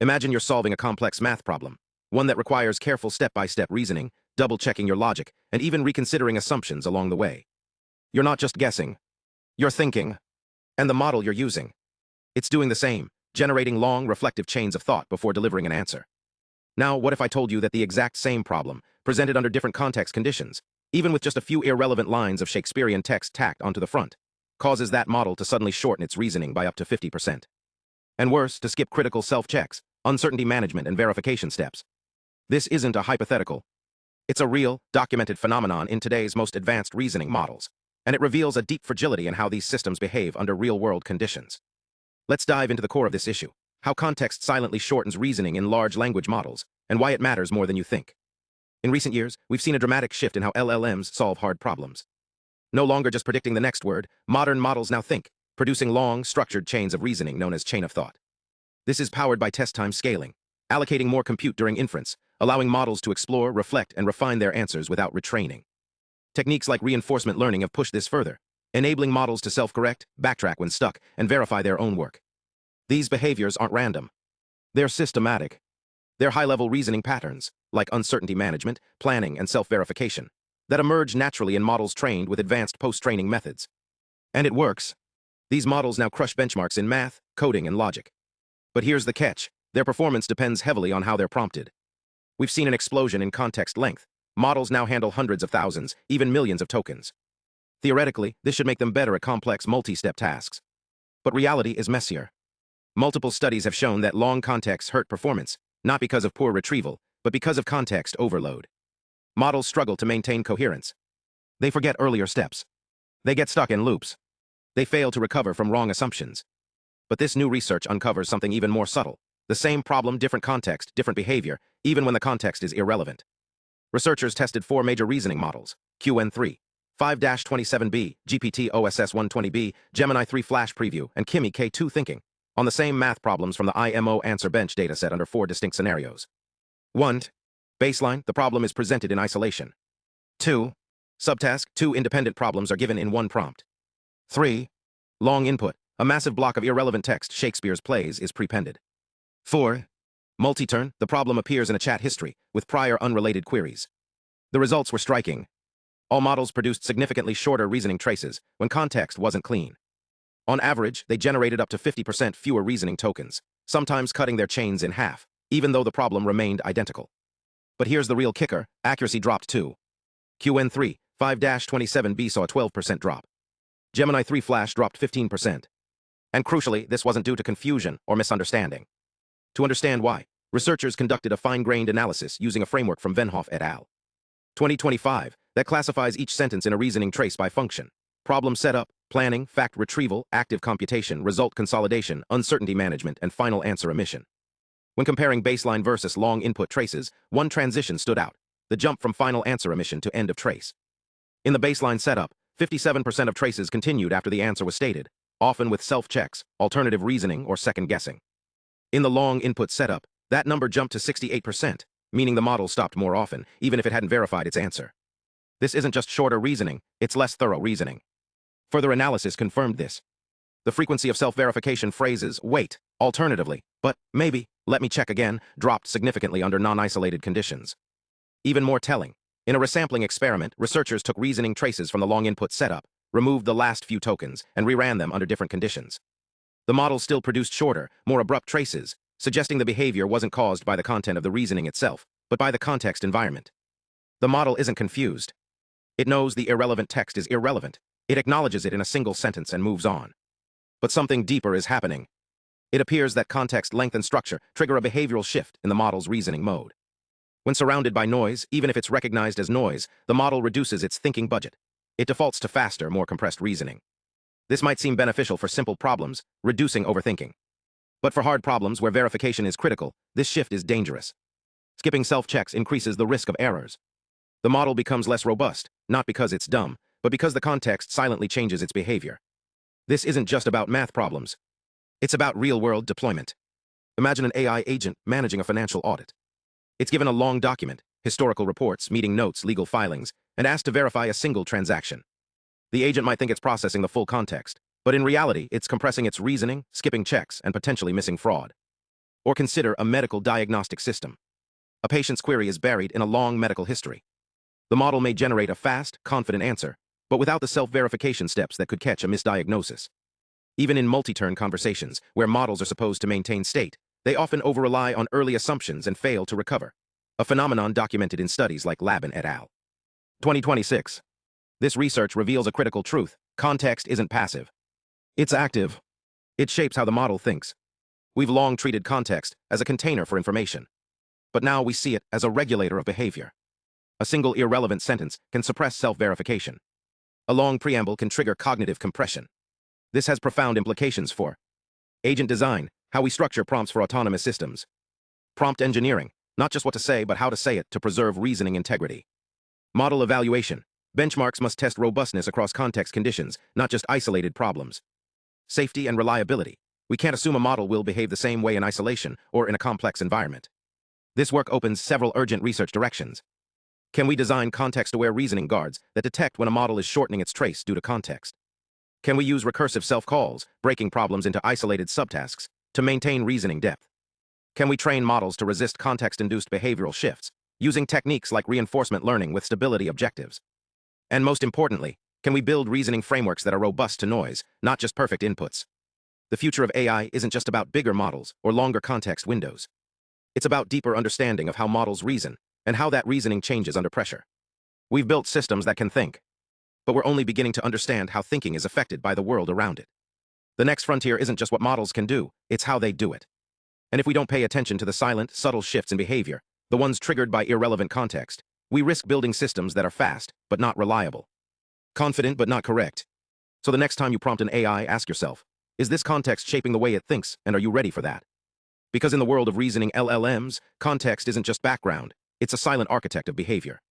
Imagine you're solving a complex math problem, one that requires careful step-by-step reasoning, double-checking your logic, and even reconsidering assumptions along the way. You're not just guessing, you're thinking. And the model you're using, it's doing the same, generating long, reflective chains of thought before delivering an answer. Now, what if I told you that the exact same problem, presented under different context conditions, even with just a few irrelevant lines of Shakespearean text tacked onto the front, causes that model to suddenly shorten its reasoning by up to 50%? And worse, to skip critical self-checks, uncertainty management, and verification steps. This isn't a hypothetical. It's a real, documented phenomenon in today's most advanced reasoning models, and it reveals a deep fragility in how these systems behave under real-world conditions. Let's dive into the core of this issue, how context silently shortens reasoning in large language models, and why it matters more than you think. In recent years, we've seen a dramatic shift in how LLMs solve hard problems. No longer just predicting the next word, modern models now think, producing long, structured chains of reasoning known as chain of thought. This is powered by test-time scaling, allocating more compute during inference, allowing models to explore, reflect, and refine their answers without retraining. Techniques like reinforcement learning have pushed this further, enabling models to self-correct, backtrack when stuck, and verify their own work. These behaviors aren't random. They're systematic. They're high-level reasoning patterns, like uncertainty management, planning, and self-verification, that emerge naturally in models trained with advanced post-training methods. And it works. These models now crush benchmarks in math, coding, and logic. But here's the catch. Their performance depends heavily on how they're prompted. We've seen an explosion in context length. Models now handle hundreds of thousands, even millions of tokens. Theoretically, this should make them better at complex multi-step tasks. But reality is messier. Multiple studies have shown that long contexts hurt performance, not because of poor retrieval, but because of context overload. Models struggle to maintain coherence. They forget earlier steps. They get stuck in loops. They fail to recover from wrong assumptions. But this new research uncovers something even more subtle. The same problem, different context, different behavior, even when the context is irrelevant. Researchers tested 4 major reasoning models: Qwen 3, 5-27b, GPT-OSS 120b, Gemini 3 Flash Preview, and Kimi K2 Thinking, on the same math problems from the IMOAnswerBench dataset under 4 distinct scenarios. 1. Baseline, the problem is presented in isolation. 2. Subtask, 2 independent problems are given in one prompt. 3. Long input, a massive block of irrelevant text, Shakespeare's plays, is prepended. 4. Multi-turn, the problem appears in a chat history, with prior unrelated queries. The results were striking. All models produced significantly shorter reasoning traces when context wasn't clean. On average, they generated up to 50% fewer reasoning tokens, sometimes cutting their chains in half, even though the problem remained identical. But here's the real kicker: accuracy dropped too. Qwen 3, 5-27b saw a 12% drop. Gemini 3 Flash dropped 15%. And crucially, this wasn't due to confusion or misunderstanding. To understand why, researchers conducted a fine-grained analysis using a framework from Venhoff et al. 2025 that classifies each sentence in a reasoning trace by function: problem setup, planning, fact retrieval, active computation, result consolidation, uncertainty management, and final answer emission. When comparing baseline versus long input traces, one transition stood out: the jump from final answer emission to end of trace. In the baseline setup, 57% of traces continued after the answer was stated, often with self-checks, alternative reasoning, or second-guessing. In the long input setup, that number jumped to 68%, meaning the model stopped more often, even if it hadn't verified its answer. This isn't just shorter reasoning, it's less thorough reasoning. Further analysis confirmed this. The frequency of self-verification phrases, wait, alternatively, but maybe, let me check again, dropped significantly under non-isolated conditions. Even more telling, in a resampling experiment, researchers took reasoning traces from the long input setup, removed the last few tokens, and reran them under different conditions. The model still produced shorter, more abrupt traces, suggesting the behavior wasn't caused by the content of the reasoning itself, but by the context environment. The model isn't confused. It knows the irrelevant text is irrelevant. It acknowledges it in a single sentence and moves on. But something deeper is happening. It appears that context, length, and structure trigger a behavioral shift in the model's reasoning mode. When surrounded by noise, even if it's recognized as noise, the model reduces its thinking budget. It defaults to faster, more compressed reasoning. This might seem beneficial for simple problems, reducing overthinking. But for hard problems where verification is critical, this shift is dangerous. Skipping self-checks increases the risk of errors. The model becomes less robust, not because it's dumb, but because the context silently changes its behavior. This isn't just about math problems. It's about real-world deployment. Imagine an AI agent managing a financial audit. It's given a long document, historical reports, meeting notes, legal filings, and asked to verify a single transaction. The agent might think it's processing the full context, but in reality, it's compressing its reasoning, skipping checks, and potentially missing fraud. Or consider a medical diagnostic system. A patient's query is buried in a long medical history. The model may generate a fast, confident answer, but without the self-verification steps that could catch a misdiagnosis. Even in multi-turn conversations, where models are supposed to maintain state, they often over-rely on early assumptions and fail to recover. A phenomenon documented in studies like Labin et al. 2026. This research reveals a critical truth. Context isn't passive. It's active. It shapes how the model thinks. We've long treated context as a container for information. But now we see it as a regulator of behavior. A single irrelevant sentence can suppress self-verification. A long preamble can trigger cognitive compression. This has profound implications for agent design, how we structure prompts for autonomous systems. Prompt engineering, not just what to say, but how to say it to preserve reasoning integrity. Model evaluation. Benchmarks must test robustness across context conditions, not just isolated problems. Safety and reliability. We can't assume a model will behave the same way in isolation or in a complex environment. This work opens several urgent research directions. Can we design context-aware reasoning guards that detect when a model is shortening its trace due to context? Can we use recursive self-calls, breaking problems into isolated subtasks, to maintain reasoning depth? Can we train models to resist context-induced behavioral shifts, using techniques like reinforcement learning with stability objectives? And most importantly, can we build reasoning frameworks that are robust to noise, not just perfect inputs? The future of AI isn't just about bigger models or longer context windows. It's about deeper understanding of how models reason and how that reasoning changes under pressure. We've built systems that can think, but we're only beginning to understand how thinking is affected by the world around it. The next frontier isn't just what models can do, it's how they do it. And if we don't pay attention to the silent, subtle shifts in behavior, the ones triggered by irrelevant context, we risk building systems that are fast, but not reliable. Confident, but not correct. So the next time you prompt an AI, ask yourself, is this context shaping the way it thinks, and are you ready for that? Because in the world of reasoning LLMs, context isn't just background, it's a silent architect of behavior.